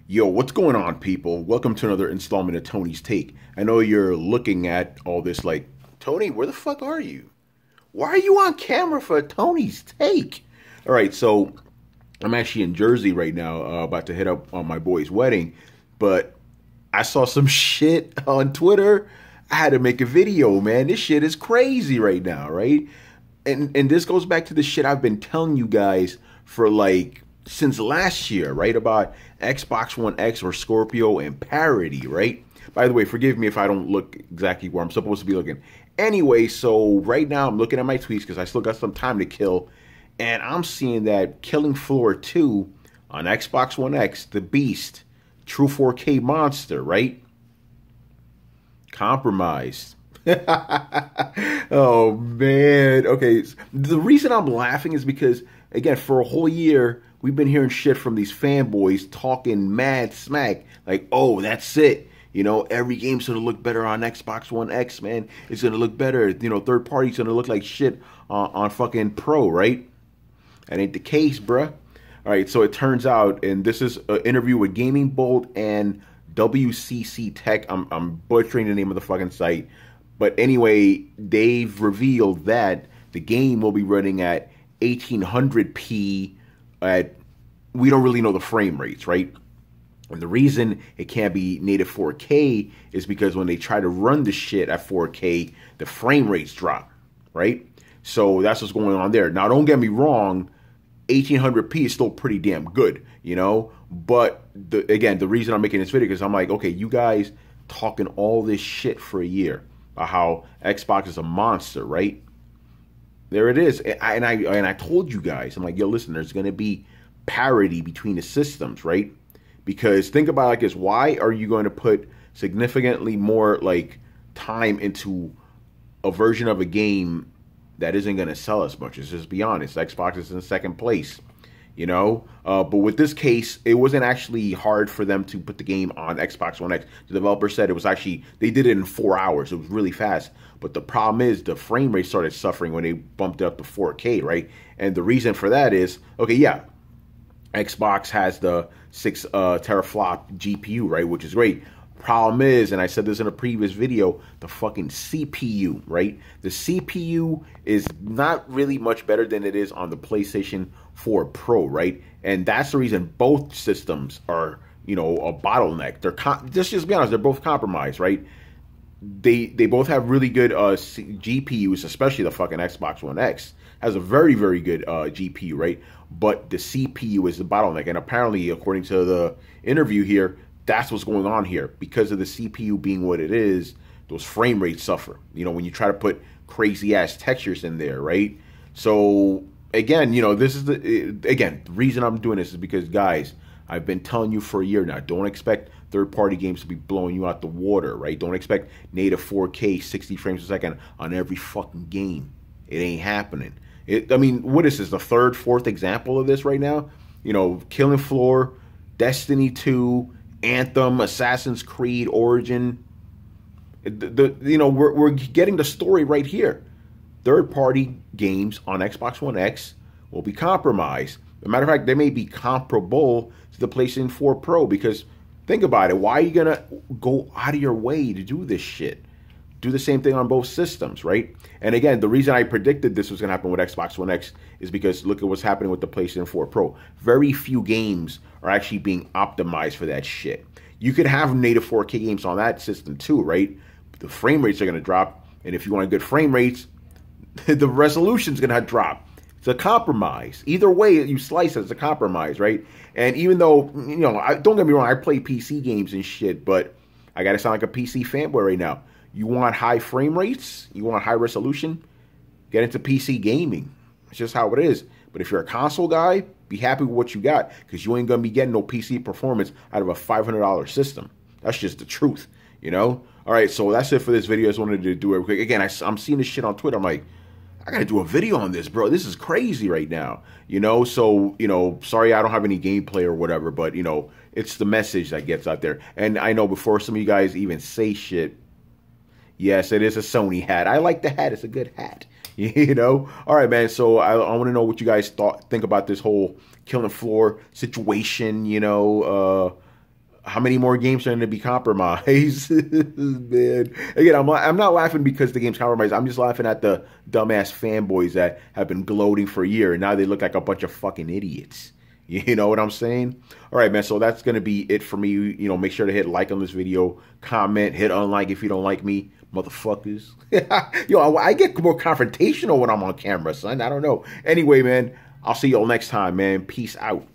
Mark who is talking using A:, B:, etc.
A: Yo, what's going on, people? Welcome to another installment of Tony's Take. I know you're looking at all this like, Tony, where the fuck are you? Why are you on camera for Tony's Take? All right, so I'm actually in Jersey right now, about to hit up on my boy's wedding, but I saw some shit on Twitter. I had to make a video, man. This shit is crazy right now, right? And this goes back to the shit I've been telling you guys for like since last year, right? About Xbox One X or Scorpio and parity, right? By the way, forgive me if I don't look exactly where I'm supposed to be looking. Anyway, so right now I'm looking at my tweets because I still got some time to kill, and I'm seeing that Killing Floor 2 on Xbox One X, the Beast, true 4K monster, right? Compromised. Oh man. Okay. The reason I'm laughing is because, again, for a whole year we've been hearing shit from these fanboys talking mad smack, like, oh, that's it. You know, every game's gonna look better on Xbox One X, man. It's gonna look better. You know, third party's gonna look like shit on fucking Pro, right? That ain't the case, bruh. All right, so it turns out, and this is an interview with Gaming Bolt and WCC Tech. I'm butchering the name of the fucking site. But anyway, they've revealed that the game will be running at 1800p at, we don't really know the frame rates, right? And the reason it can't be native 4K is because when they try to run the shit at 4K, the frame rates drop, right? So that's what's going on there. Now, don't get me wrong, 1800p is still pretty damn good, you know? But, again, the reason I'm making this video is I'm like, okay, you guys talking all this shit for a year about how Xbox is a monster, right? There it is. And I told you guys, I'm like, yo, listen, there's going to be parity between the systems, right? Because think about it like this. Why are you going to put significantly more like time into a version of a game that isn't going to sell as much? Let's just be honest. Xbox is in second place, you know? But with this case, it wasn't actually hard for them to put the game on Xbox One X. The developer said it was actually, they did it in 4 hours. It was really fast. But the problem is the frame rate started suffering when they bumped it up to 4K, right? And the reason for that is, okay, yeah, Xbox has the 6 teraflop GPU, right, which is great. Problem is, and I said this in a previous video, the fucking CPU, right? The CPU is not really much better than it is on the PlayStation 4 Pro, right? And that's the reason both systems are, you know, a bottleneck. They're just be honest, they're both compromised, right? They both have really good GPUs, especially the fucking Xbox One X has a very, very good GPU, right? But the CPU is the bottleneck. And apparently, according to the interview here, that's what's going on here. Because of the CPU being what it is, those frame rates suffer. You know, when you try to put crazy-ass textures in there, right? So, again, you know, this is the reason I'm doing this is because, guys, I've been telling you for a year now, don't expect third-party games to be blowing you out the water, right? Don't expect native 4K, 60 frames a second on every fucking game. It ain't happening. I mean, what is this, the third, fourth example of this right now? You know, Killing Floor, Destiny 2, Anthem, Assassin's Creed, Origin. You know, we're getting the story right here. Third-party games on Xbox One X will be compromised. As a matter of fact, they may be comparable to the PlayStation 4 Pro because, think about it, why are you going to go out of your way to do this shit? Do the same thing on both systems, right? And again, the reason I predicted this was going to happen with Xbox One X is because look at what's happening with the PlayStation 4 Pro. Very few games are actually being optimized for that shit. You could have native 4K games on that system too, right? But the frame rates are going to drop. And if you want good frame rates, the resolution's going to drop. It's a compromise. Either way you slice it, it's a compromise, right? And even though, you know, don't get me wrong, I play PC games and shit, but I got to sound like a PC fanboy right now. You want high frame rates? You want high resolution? Get into PC gaming. It's just how it is. But if you're a console guy, be happy with what you got because you ain't going to be getting no PC performance out of a $500 system. That's just the truth, you know? All right, so that's it for this video. I just wanted to do it real quick. Again, I'm seeing this shit on Twitter. I'm like, I got to do a video on this, bro. This is crazy right now, you know? So, you know, sorry I don't have any gameplay or whatever, but, you know, it's the message that gets out there. And I know before some of you guys even say shit, yes, it is a Sony hat. I like the hat. It's a good hat. You know? All right, man. So I want to know what you guys think about this whole Killing Floor situation, you know? how many more games are going to be compromised? Man, again, I'm not laughing because the game's compromised. I'm just laughing at the dumbass fanboys that have been gloating for a year and now they look like a bunch of fucking idiots. You know what I'm saying? All right, man. So that's going to be it for me. You know, make sure to hit like on this video, comment, hit unlike if you don't like me, motherfuckers. Yo, I get more confrontational when I'm on camera, son. I don't know. Anyway, man, I'll see y'all next time, man. Peace out.